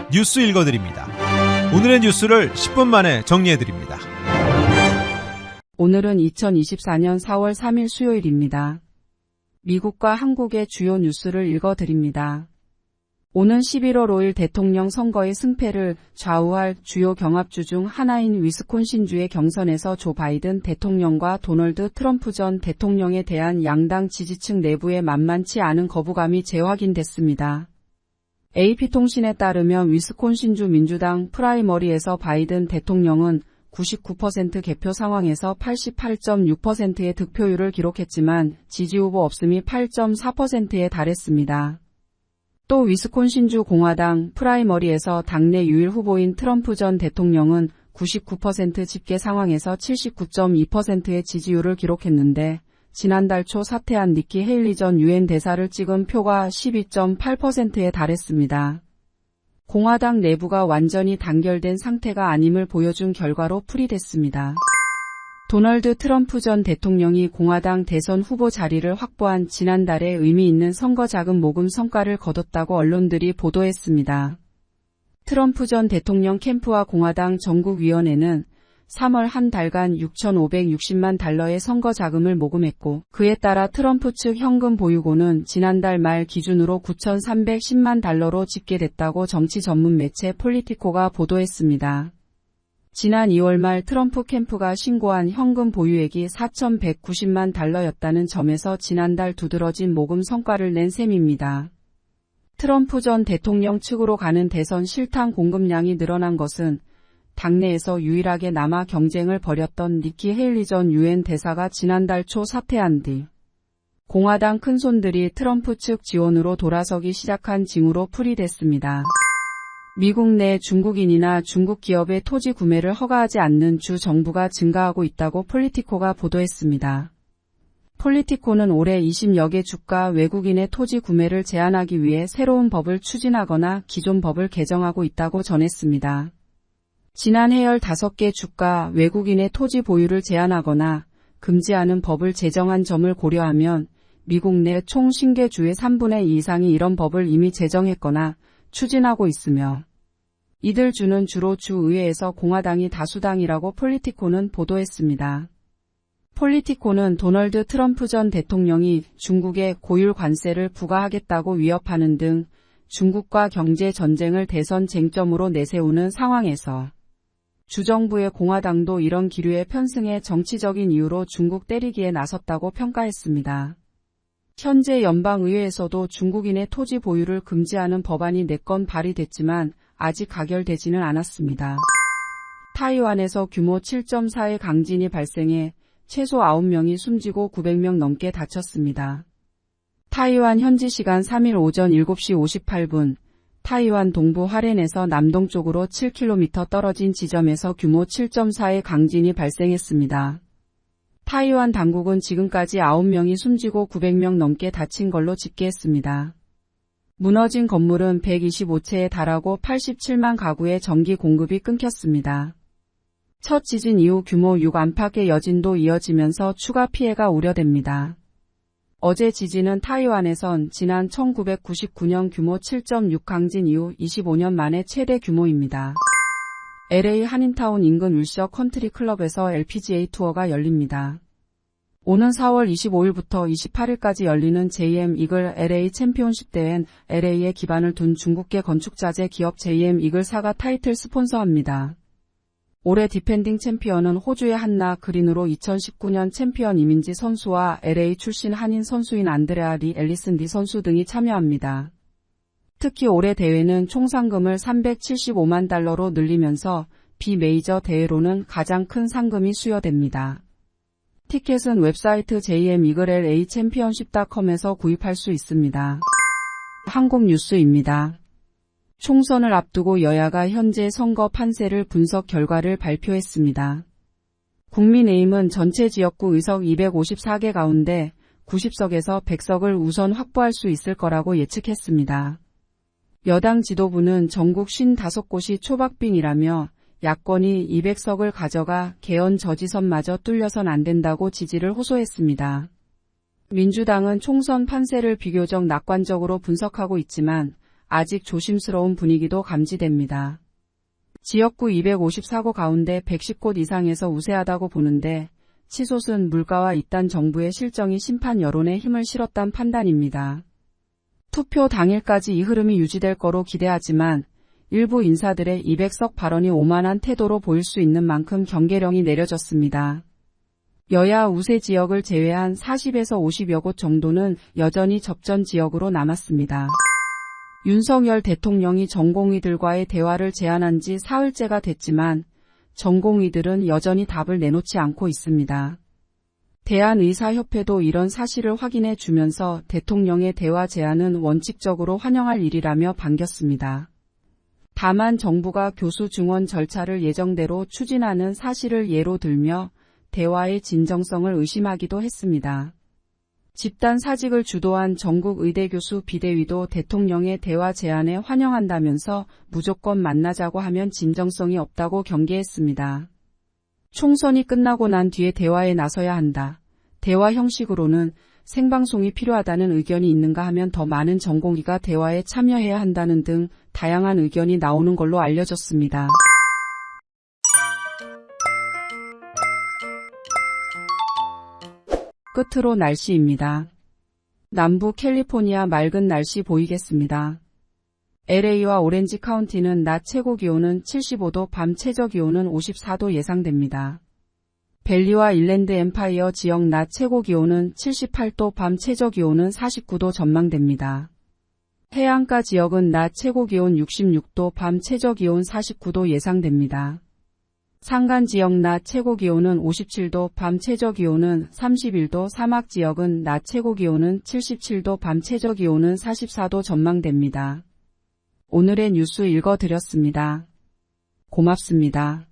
뉴스 읽어드립니다. 오늘의 뉴스를 10분 만에 정리해드립니다. 오늘은 2024년 4월 3일 수요일입니다. 미국과 한국의 주요 뉴스를 읽어드립니다. 오는 11월 5일 대통령 선거의 승패를 좌우할 주요 경합주 중 하나인 위스콘신주의 경선에서 조 바이든 대통령과 도널드 트럼프 전 대통령에 대한 양당 지지층 내부의 만만치 않은 거부감이 재확인됐습니다. AP통신에 따르면 위스콘신주 민주당 프라이머리에서 바이든 대통령은 99% 개표 상황에서 88.6%의 득표율을 기록했지만 지지 후보 없음이 8.4%에 달했습니다. 또 위스콘신주 공화당 프라이머리에서 당내 유일 후보인 트럼프 전 대통령은 99% 집계 상황에서 79.2%의 지지율을 기록했는데 지난달 초 사퇴한 니키 헤일리 전 유엔 대사를 찍은 표가 12.8%에 달했습니다. 공화당 내부가 완전히 단결된 상태가 아님을 보여준 결과로 풀이됐습니다. 도널드 트럼프 전 대통령이 공화당 대선 후보 자리를 확보한 지난달에 의미 있는 선거 자금 모금 성과를 거뒀다고 언론들이 보도했습니다. 트럼프 전 대통령 캠프와 공화당 전국위원회는 3월 한 달간 6,560만 달러의 선거 자금을 모금했고 그에 따라 트럼프 측 현금 보유고는 지난달 말 기준으로 9,310만 달러로 집계됐다고 정치 전문 매체 폴리티코가 보도했습니다. 지난 2월 말 트럼프 캠프가 신고한 현금 보유액이 4,190만 달러였다는 점에서 지난달 두드러진 모금 성과를 낸 셈입니다. 트럼프 전 대통령 측으로 가는 대선 실탄 공급량이 늘어난 것은 당내에서 유일하게 남아 경쟁을 벌였던 니키 헤일리 전 유엔 대사가 지난달 초 사퇴한 뒤 공화당 큰손들이 트럼프 측 지원으로 돌아서기 시작한 징후로 풀이됐습니다. 미국 내 중국인이나 중국 기업의 토지 구매를 허가하지 않는 주 정부가 증가하고 있다고 폴리티코가 보도했습니다. 폴리티코는 올해 20여 개 주가 외국인의 토지 구매를 제한하기 위해 새로운 법을 추진하거나 기존 법을 개정하고 있다고 전했습니다. 지난 해열 5개 주가 외국인의 토지 보유를 제한하거나 금지하는 법을 제정한 점을 고려하면 미국 내 총 신계주의 3분의 2 이상이 이런 법을 이미 제정했거나 추진하고 있으며 이들 주는 주로 주의회에서 공화당이 다수당이라고 폴리티코는 보도했습니다. 폴리티코는 도널드 트럼프 전 대통령이 중국에 고율 관세를 부과하겠다고 위협하는 등 중국과 경제 전쟁을 대선 쟁점으로 내세우는 상황에서 주정부의 공화당도 이런 기류에 편승해 정치적인 이유로 중국 때리기에 나섰다고 평가했습니다. 현재 연방의회에서도 중국인의 토지 보유를 금지하는 법안이 4건 발의됐지만 아직 가결되지는 않았습니다. 타이완에서 규모 7.4의 강진이 발생해 최소 9명이 숨지고 900명 넘게 다쳤습니다. 타이완 현지 시간 3일 오전 7시 58분 타이완 동부 화롄에서 남동쪽으로 7km 떨어진 지점에서 규모 7.4의 강진이 발생했습니다. 타이완 당국은 지금까지 9명이 숨지고 900명 넘게 다친 걸로 집계했습니다. 무너진 건물은 125채에 달하고 87만 가구의 전기 공급이 끊겼습니다. 첫 지진 이후 규모 6 안팎의 여진도 이어지면서 추가 피해가 우려됩니다. 어제 지진은 타이완에선 지난 1999년 규모 7.6 강진 이후 25년 만에 최대 규모입니다. LA 한인타운 인근 윌셔 컨트리 클럽에서 LPGA 투어가 열립니다. 오는 4월 25일부터 28일까지 열리는 JM 이글 LA 챔피언십 대회는 LA에 기반을 둔 중국계 건축자재 기업 JM 이글사가 타이틀 스폰서합니다. 올해 디펜딩 챔피언은 호주의 한나 그린으로 2019년 챔피언 이민지 선수와 LA 출신 한인 선수인 안드레아 리 앨리슨 리 선수 등이 참여합니다. 특히 올해 대회는 총 상금을 375만 달러로 늘리면서 비메이저 대회로는 가장 큰 상금이 수여됩니다. 티켓은 웹사이트 jmiglLAchampionship.com에서 구입할 수 있습니다. 한국 뉴스입니다. 총선을 앞두고 여야가 현재 선거 판세를 분석 결과를 발표했습니다. 국민의힘은 전체 지역구 의석 254개 가운데 90석에서 100석을 우선 확보할 수 있을 거라고 예측했습니다. 여당 지도부는 전국 55곳이 초박빙이라며 야권이 200석을 가져가 개헌 저지선마저 뚫려선 안 된다고 지지를 호소했습니다. 민주당은 총선 판세를 비교적 낙관적으로 분석하고 있지만 아직 조심스러운 분위기도 감지됩니다. 지역구 254곳 가운데 110곳 이상에서 우세하다고 보는데 치솟은 물가와 이딴 정부의 실정이 심판 여론에 힘을 실었단 판단입니다. 투표 당일까지 이 흐름이 유지될 거로 기대하지만 일부 인사들의 200석 발언이 오만한 태도로 보일 수 있는 만큼 경계령이 내려졌습니다. 여야 우세 지역을 제외한 40에서 50여 곳 정도는 여전히 접전 지역으로 남았습니다. 윤석열 대통령이 전공의들과의 대화를 제안한 지 사흘째가 됐지만 전공의들은 여전히 답을 내놓지 않고 있습니다. 대한의사협회도 이런 사실을 확인해 주면서 대통령의 대화 제안은 원칙적으로 환영할 일이라며 반겼습니다. 다만 정부가 교수 증원 절차를 예정대로 추진하는 사실을 예로 들며 대화의 진정성을 의심하기도 했습니다. 집단 사직을 주도한 전국 의대교수 비대위도 대통령의 대화 제안에 환영한다면서 무조건 만나자고 하면 진정성이 없다고 경계했습니다. 총선이 끝나고 난 뒤에 대화에 나서야 한다. 대화 형식으로는 생방송이 필요하다는 의견이 있는가 하면 더 많은 전공의가 대화에 참여해야 한다는 등 다양한 의견이 나오는 걸로 알려졌습니다. 끝으로 날씨입니다. 남부 캘리포니아 맑은 날씨 보이겠습니다. LA와 오렌지 카운티는 낮 최고 기온은 75도, 밤 최저 기온은 54도 예상됩니다. 밸리와 일랜드 엠파이어 지역 낮 최고 기온은 78도, 밤 최저 기온은 49도 전망됩니다. 해안가 지역은 낮 최고 기온 66도, 밤 최저 기온 49도 예상됩니다. 산간 지역 낮 최고 기온은 57도, 밤 최저 기온은 31도, 사막 지역은 낮 최고 기온은 77도, 밤 최저 기온은 44도 전망됩니다. 오늘의 뉴스 읽어드렸습니다. 고맙습니다.